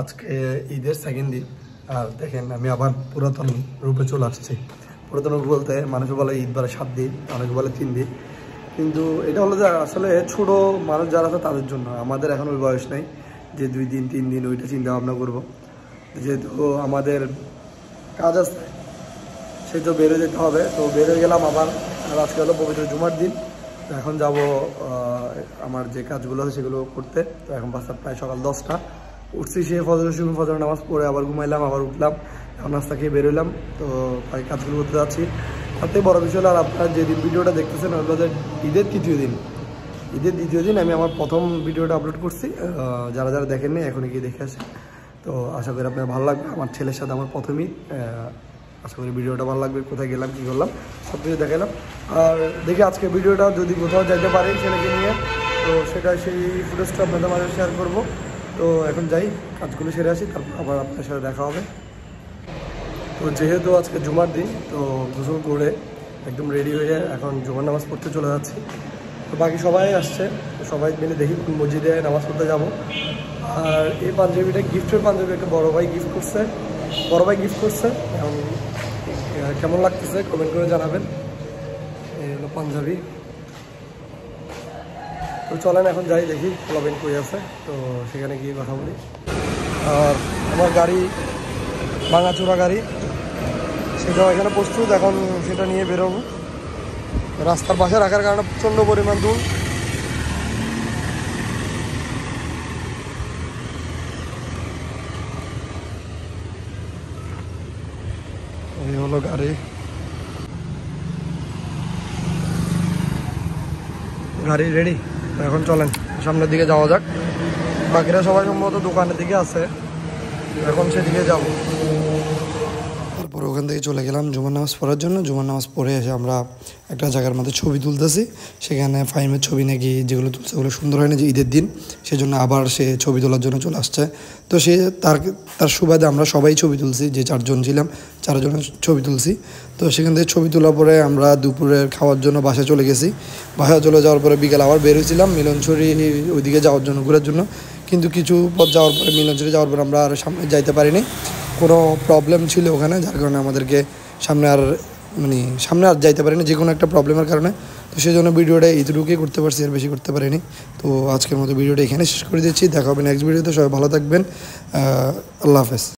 আজকে ঈদের সেকেন্ড দিন। আর দেখেন আমি আবার পুরাতন রূপে চলে আসছি। পুরাতন রূপ বলতে মানুষ বলে ঈদ বলে 7 দিন, অনেকে বলে 3 দিন, কিন্তু এটা হলো যে আসলে ছোট মানুষ যারা আছে তাদের জন্য। আমাদের এখন ওই বয়স নেই যে 2 দিন 3 দিন ওইটা চিন্তা ভাবনা করবো। যেহেতু আমাদের কাজ আছে সেই তো বেরো যেতে হবে, তো বেরোয় গেলাম আবার। আর আজকে হলো পবিত্র জুমার দিন, তো এখন যাব আমার যে কাজগুলো আছে সেগুলো করতে। তো এখন বাচ্চা প্রায় সকাল 10টা উঠছি, সে ফজর নামাজ পড়ে আবার ঘুমাইলাম, আবার উঠলাম, এখন নাস্তা খেয়ে বেরোলাম। তো তাই কাজগুলো করতে যাচ্ছি। তাতে বড় বিষয় হলো, আর আপনারা যেদিন ভিডিওটা দেখতেছেন ওগুলো যে ঈদের দ্বিতীয় দিন আমি আমার প্রথম ভিডিওটা আপলোড করছি। যারা যারা দেখেননি এখনই গিয়ে দেখে আসে। তো আশা করি আপনার ভালো লাগবে। আমার ছেলের সাথে আমার প্রথমেই আশা করি ভিডিওটা ভালো লাগবে। কোথায় গেলাম কী করলাম সব কিছু দেখালাম। আর দেখি আজকে ভিডিওটা যদি কোথাও যেতে পারি ছেলেকে নিয়ে, তো সেটা সেই ফুটেজটা আপনাদের মাঝে শেয়ার করবো। তো এখন যাই, কাজগুলো সেরে আসি, তারপর আবার আপনার সাথে দেখা হবে। তো যেহেতু আজকে জুমার দিন, তো গোসল করে একদম রেডি হয়ে এখন জুমার নামাজ পড়তে চলে যাচ্ছি। তো বাকি সবাই আসছে, তো সবাই মিলে দেখি কোন মসজিদে নামাজ পড়তে যাব। আর এই পাঞ্জাবিটা গিফটের পাঞ্জাবি একটা বড় ভাই গিফট করছে। এখন কেমন লাগতেছে কমেন্ট করে জানাবেন। এই হলো পাঞ্জাবি। তো চলেন এখন যাই, দেখি ক্লাবেন কই আছে, তো সেখানে গিয়ে কথা বলি। আর আমার গাড়ি ভাঙাচোরা গাড়ি, সেটাও এখানে প্রস্তুত, এখন সেটা নিয়ে বেরোবো। রাস্তার পাশে রাখার কারণে প্রচণ্ড পরিমাণ ধুল। এই হলো গাড়ি রেডি। এখন চলেন সামনের দিকে যাওয়া যাক। বাকিরা সবাই সম্ভবত দোকানের দিকে আছে, এখন সেদিকে যাবো। তারপর ওখান থেকে চলে গেলাম জুমার নামাজ পড়ার জন্য। জুমার নামাজ পড়ে এসে আমরা একটা জায়গার মধ্যে ছবি তুলতেছি। সেখানে ফাহিমের ছবি নাকি যেগুলো তুলছে ওগুলো সুন্দর হয় না, যে ঈদের দিন, সেজন্য আবার সে ছবি তোলার জন্য চলে আসছে। তো সে তার সুবাদে আমরা সবাই ছবি তুলছি, যে 4 জন ছিলাম 4 জনের ছবি তুলছি। তো সেখান থেকে ছবি তোলার পরে আমরা দুপুরের খাওয়ার জন্য বাসায় চলে গেছি। বাসায় চলে যাওয়ার পরে বিকেল আবার বের হয়েছিলাম মিলনছড়ি ওইদিকে যাওয়ার জন্য, ঘোরার জন্য। কিন্তু কিছু পথ যাওয়ার পরে মিলনছড়ি যাওয়ার পরে আমরা আর সামনে যাইতে পারিনি, কোনো প্রবলেম ছিল ওখানে, যার কারণে আমাদেরকে সামনে আর যাইতে পারিনি, যে কোনো একটা প্রবলেমের কারণে। তো সেই জন্য ভিডিওটা এইটুকুই করতে পারছি, আর বেশি করতে পারিনি। তো আজকের মতো ভিডিওটা এখানে শেষ করে দিচ্ছি। দেখা হবে নেক্সট ভিডিওতে। সবাই ভালো থাকবেন। আল্লাহ হাফেজ।